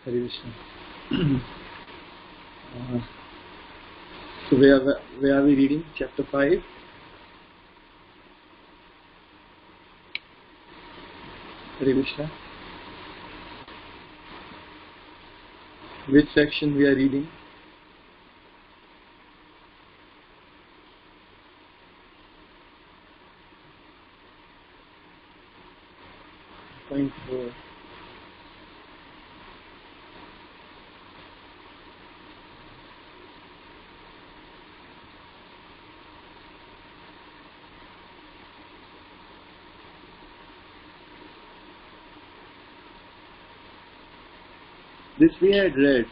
Hare Krishna. So where are we reading? Chapter 5. Hare Krishna. Which section we are reading? Point 4. This we had read.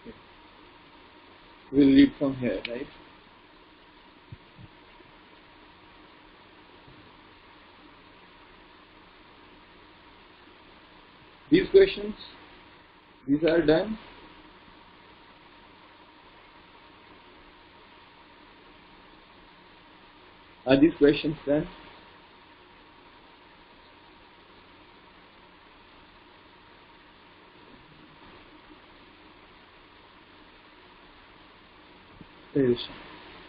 Okay. We'll read from here, right? These questions, these are done. Are these questions done?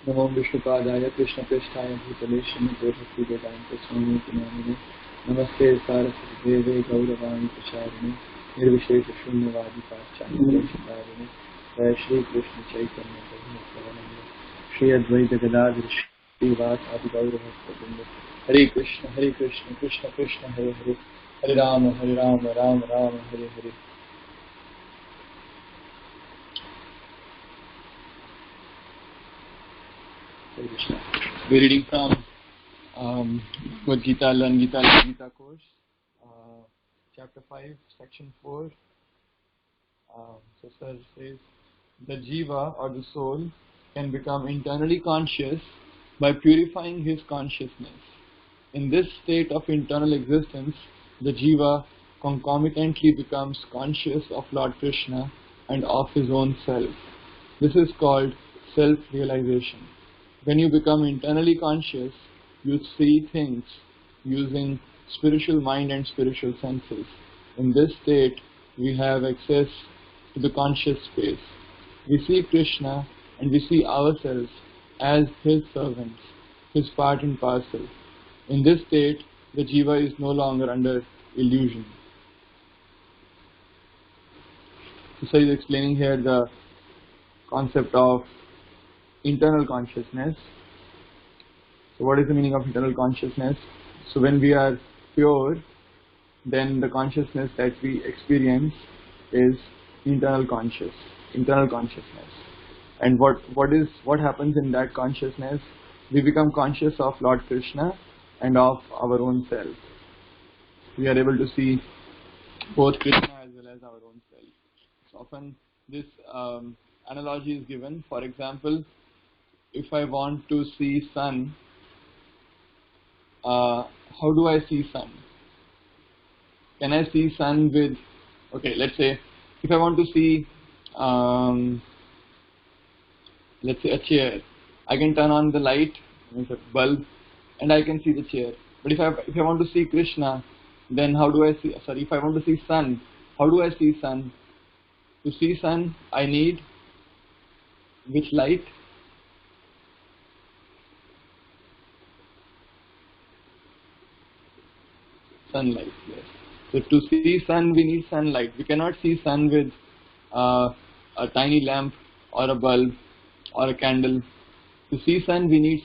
Namo Vishnupadaya Krishna Prestaya Bhutale Srimate Bhakti Vedanta Swami Namine Namaste Saraswati Deve Gauravani Pracharine Nirvishesha Shunyavadi Pachani Pracharine Jai Shri Krishna Chaitanya Prabhu Nityananda Shri Advaita Gadadhar Srivas Adi Gauravasthabinda Hare Krishna Krishna Krishna Hare Hare Hare Rama Rama Rama Hare Hare. We're reading from Bhagavad Gita, Learn Gita course, chapter 5, section 4. So Sir says, the jiva or the soul can become internally conscious by purifying his consciousness. In this state of internal existence, the jiva concomitantly becomes conscious of Lord Krishna and of his own self. This is called self-realization. When you become internally conscious, you see things using spiritual mind and spiritual senses. In this state, we have access to the conscious space. We see Krishna and we see ourselves as his servants, his part and parcel. In this state, the jiva is no longer under illusion. So he is explaining here the concept of internal consciousness. So what is the meaning of internal consciousness? So when we are pure, then the consciousness that we experience is internal consciousness. And what happens in that consciousness? We become conscious of Lord Krishna and of our own self. We are able to see both Krishna as well as our own self. So often this analogy is given. For example, if I want to see sun, how do I see sun? Can I see sun with, okay, let's say, if I want to see, let's say a chair, I can turn on the light, a bulb, and I can see the chair. But if I want to see Krishna, then how do I see, if I want to see sun, how do I see sun? To see sun, I need which light? Sunlight, yes. So to see sun, we need sunlight. We cannot see sun with a tiny lamp or a bulb or a candle. To see sun, we need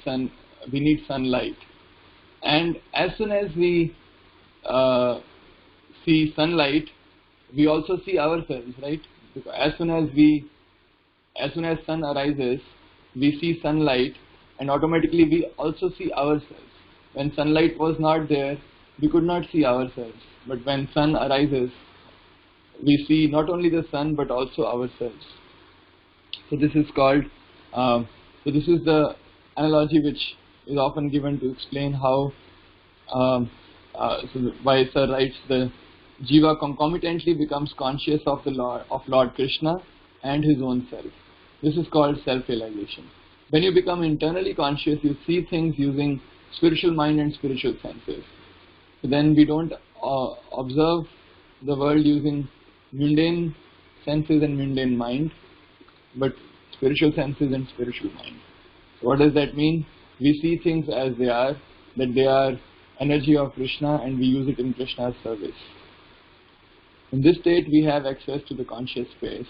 sunlight. And as soon as we see sunlight, we also see ourselves, right? Because as soon as sun arises, we see sunlight, and automatically we also see ourselves. When sunlight was not there, we could not see ourselves. But when sun arises, we see not only the sun but also ourselves. So this is called. So this is the analogy which is often given to explain how. So why Sir writes, the jiva concomitantly becomes conscious of Lord Krishna and his own self. This is called self-realization. When you become internally conscious, you see things using spiritual mind and spiritual senses. So then we don't observe the world using mundane senses and mundane mind, but spiritual senses and spiritual mind. So what does that mean? We see things as they are, that they are energy of Krishna, and we use it in Krishna's service. In this state, we have access to the conscious space.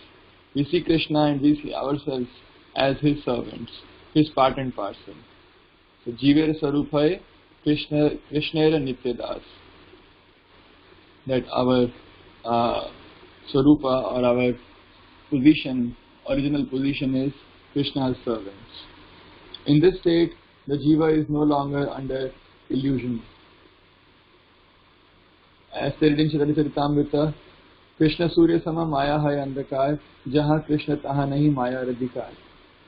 We see Krishna and we see ourselves as his servants, his part and parcel. So, Jiver Saruphay Krishnera Nityadas. That our Sarupa or our position, original position is Krishna's servants. In this state, the Jiva is no longer under illusion. As stated in Charitamrita, Krishna Surya Sama Maya Hai Andhakar, Jaha Krishna Taha Nahi Maya Radhikar.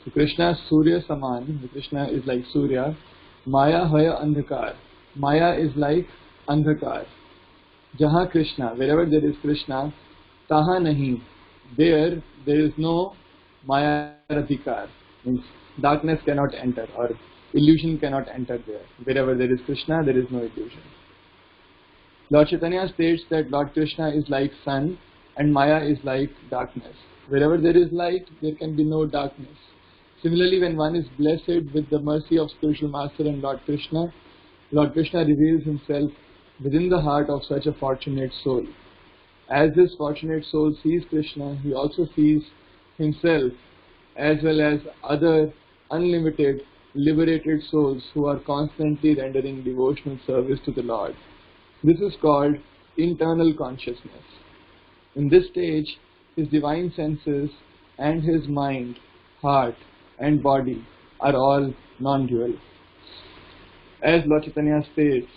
So Krishna Surya Saman, Krishna is like Surya, Maya Hai Andhakar. Maya is like Andhakar. Jaha Krishna, wherever there is Krishna, Taha Nahi, there is no Maya Radhikar. Means darkness cannot enter or illusion cannot enter there. Wherever there is Krishna, there is no illusion. Lord Chaitanya states that Lord Krishna is like sun and Maya is like darkness. Wherever there is light, there can be no darkness. Similarly, when one is blessed with the mercy of spiritual master and Lord Krishna reveals himself within the heart of such a fortunate soul. As this fortunate soul sees Krishna, he also sees himself as well as other unlimited, liberated souls who are constantly rendering devotional service to the Lord. This is called internal consciousness. In this stage, his divine senses and his mind, heart and body are all non-dual. As Lord Chaitanya states,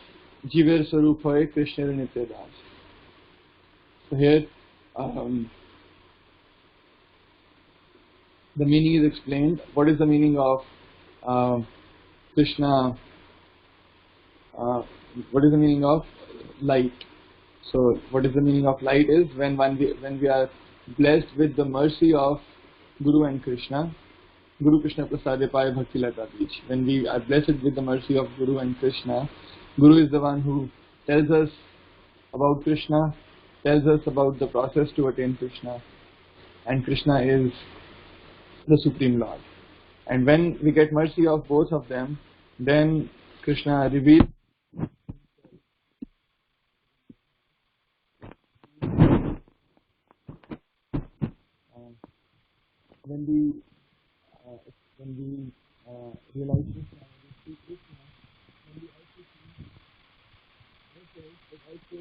Jiver Saruphay Krishna Nityadas. So here, the meaning is explained. What is the meaning of Krishna? What is the meaning of light? So, what is the meaning of light is when we are blessed with the mercy of Guru and Krishna, Guru Krishna Prasade Paya Bhakti Lata Beach. When we are blessed with the mercy of Guru and Krishna, Guru is the one who tells us about Krishna, tells us about the process to attain Krishna, and Krishna is the Supreme Lord. And when we get mercy of both of them, then Krishna reveals when we realize Krishna, when we see Krishna, when we also see ourselves, but also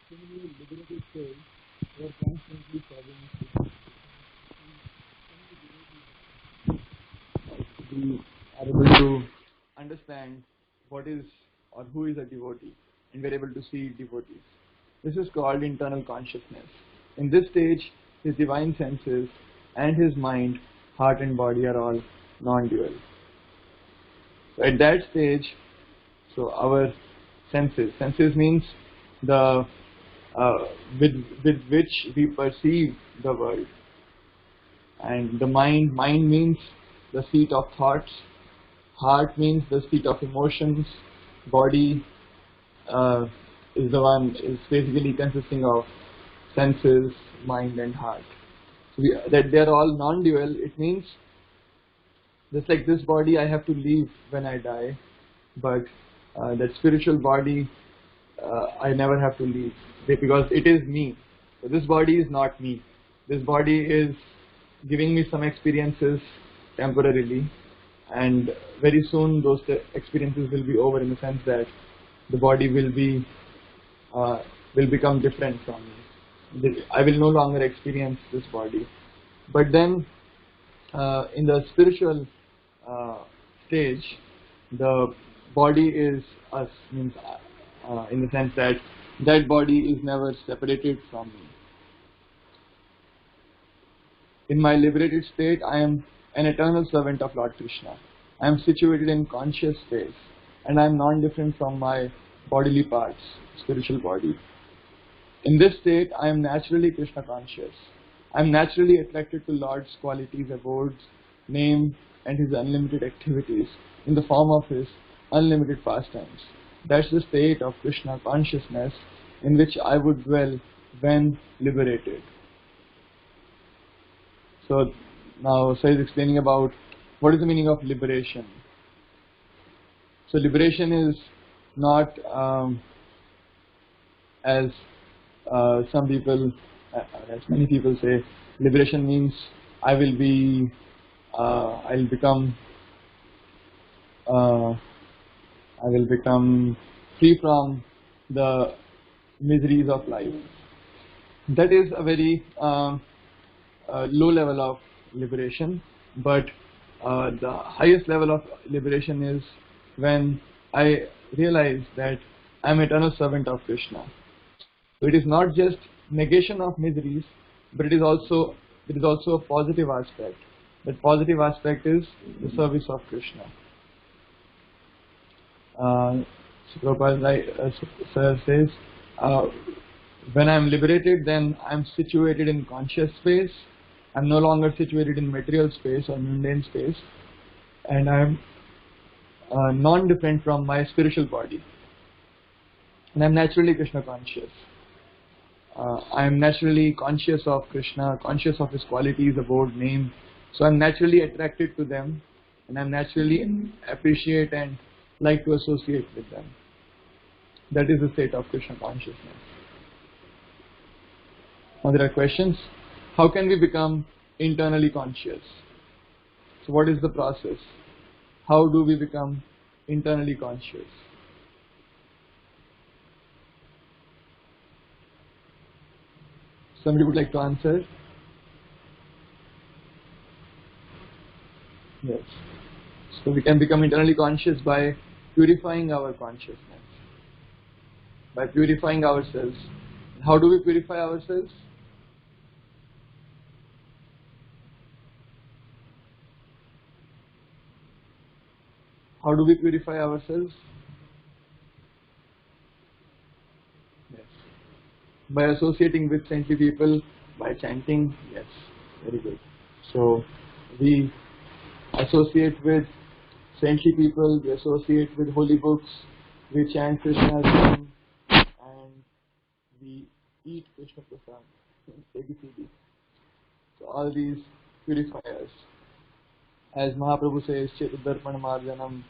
similarly liberated souls who are constantly serving Krishna. We are able to understand what is or who is a devotee, and we are able to see devotees. This is called internal consciousness. In this stage, his divine senses and his mind, heart and body are all non-dual. So at that stage, so our senses means the with which we perceive the world, and the mind means the seat of thoughts, heart means the seat of emotions, body is basically consisting of senses, mind and heart. So that they are all non-dual. It means just like this body I have to leave when I die, but that spiritual body I never have to leave because it is me. So this body is not me. This body is giving me some experiences temporarily, and very soon those experiences will be over, in the sense that the body will become different from me. I will no longer experience this body. But then in the spiritual stage, the body is us, means in the sense that that body is never separated from me. In my liberated state, I am an eternal servant of Lord Krishna. I am situated in conscious space, and I am non-different from my bodily parts, spiritual body. In this state, I am naturally Krishna conscious. I am naturally attracted to Lord's qualities, abodes, name, and his unlimited activities in the form of his unlimited pastimes. That's the state of Krishna consciousness in which I would dwell when liberated. So now Sai is explaining about what is the meaning of liberation. So liberation is not as some people, as many people say, liberation means I'll become free from the miseries of life. That is a very low level of liberation, but the highest level of liberation is when I realize that I am eternal servant of Krishna. So it is not just negation of miseries, but it is also a positive aspect. That positive aspect is the service of Krishna. Prabhupada says, when I am liberated, then I am situated in conscious space. I am no longer situated in material space or mundane space, and I am non-different from my spiritual body. And I am naturally Krishna conscious. I am naturally conscious of Krishna, conscious of his qualities, abode, name. So I am naturally attracted to them, and I am naturally appreciate and like to associate with them. That is the state of Krishna consciousness. Now there are questions. How can we become internally conscious? So what is the process? How do we become internally conscious? Somebody would like to answer? Yes. So we can become internally conscious by purifying our consciousness, by purifying ourselves. How do we purify ourselves? How do we purify ourselves? Yes. By associating with saintly people, by chanting. Yes, very good. So we associate with saintly people, we associate with holy books, we chant Krishna's name, and we eat Krishna Prasad, ABCD. So all these purify us. As Mahaprabhu says, Chetudarpan Marjanam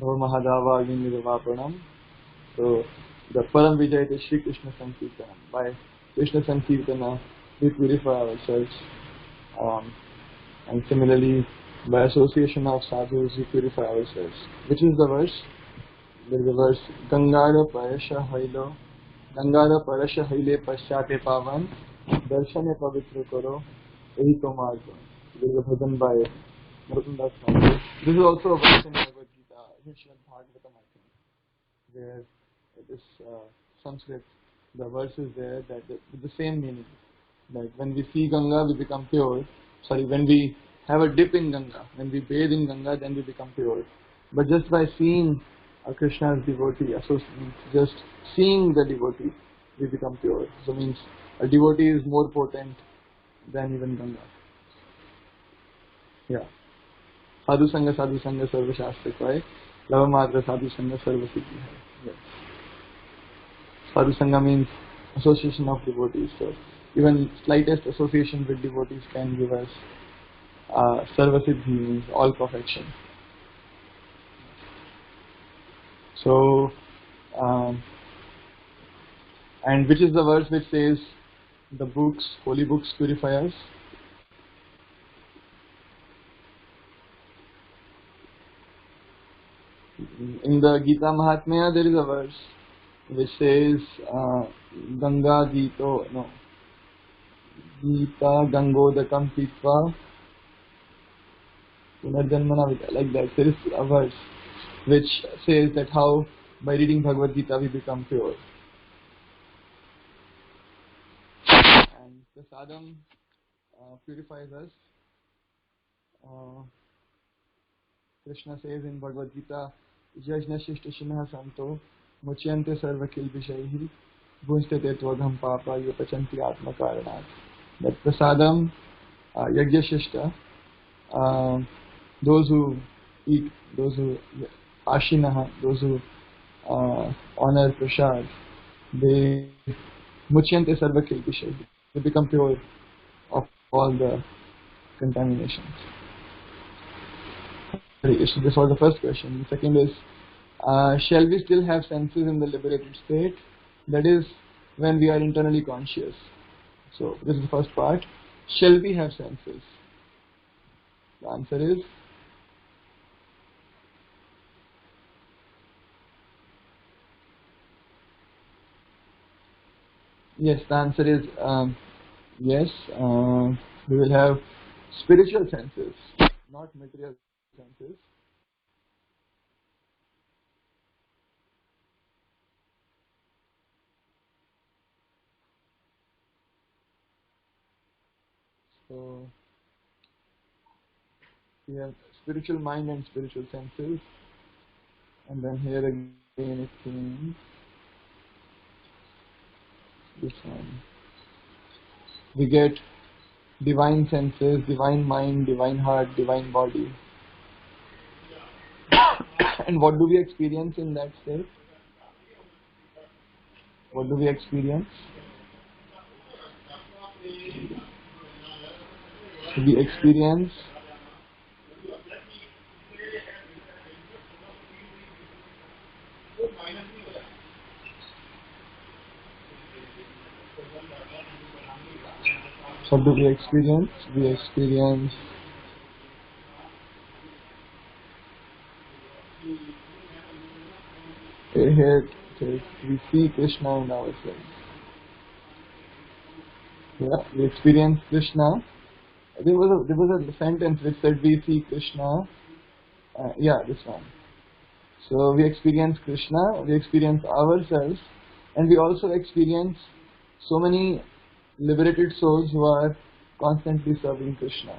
Bhava Mahadava Nirvapanam. So the Param Vijay is Shri Krishna Sankirtanam. By Krishna Sankirtana, we purify ourselves. And similarly, by association of sadhus, we purify ourselves. Which is the verse? There is a verse, Gangara Parasha Hailo, Gangara Parasha Haile Paschate Pavan, Darshane Pavitra Karo, Ehito Margo. There is a bhajan by Narottam Das. This is also a verse in Bhagavad Gita, Srimad Bhagavatam, I think, where it is Sanskrit. The verse is there that with the same meaning. That when we see Ganga, we become pure. Sorry, when we have a dip in Ganga, when we bathe in Ganga, then we become pure. But just by seeing Krishna's devotee, just seeing the devotee, we become pure. So means a devotee is more potent than even Ganga. Yeah. Sadhu Sangha Sarva Shastra Kai, Lava Matra Sadhu Sangha Sarva Siddhi Hai. Yes. Sadhu Sangha means association of devotees. So even slightest association with devotees can give us Sarva Siddhi, means all perfection. So, and which is the verse which says the books, holy books purify us? In the Gita Mahatmya, there is a verse which says Ganga Gita Gangodakam Pitva Punarjanmana Vita, like that. There is a verse which says that how by reading Bhagavad Gita we become pure. And the sadham purifies us. Krishna says in Bhagavad Gita, Yajna Shishta Shinha Santo Muchyante Sarva Kilbishaihi Bhunste Tetvagam Papa Yopachanti Atma Karanat. That prasadam Yajna Shishta those who eat, those who ashinaha, those who honor prasad, they muchyante sarva kilpishay. They become pure of all the contaminations. So this was the first question. The second is, shall we still have senses in the liberated state? That is, when we are internally conscious. So this is the first part. Shall we have senses? The answer is yes. The answer is yes. We will have spiritual senses, not material senses. So we have spiritual mind and spiritual senses, and then here again it means this one. We get divine senses, divine mind, divine heart, divine body. And what do we experience in that state? What do we experience? We experience what do we experience? We experience here we see Krishna in ourselves. Yeah, we experience Krishna. There was a sentence which said we see Krishna. Yeah, this one. So we experience Krishna, we experience ourselves, and we also experience so many liberated souls who are constantly serving Krishna.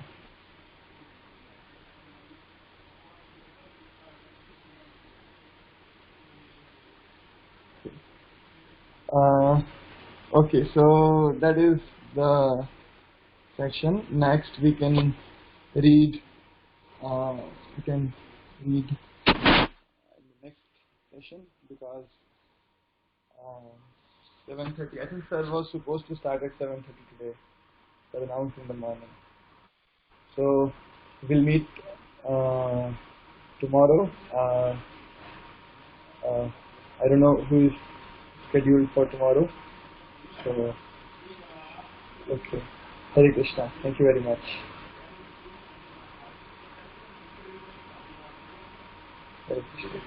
Okay, so that is the section. Next, we can read. We can read the next session because 7:30. I think sir was supposed to start at 7:30 today. Sir announced in the morning. So we'll meet tomorrow. I don't know who is scheduled for tomorrow. So okay. Hare Krishna. Thank you very much. Hare Krishna.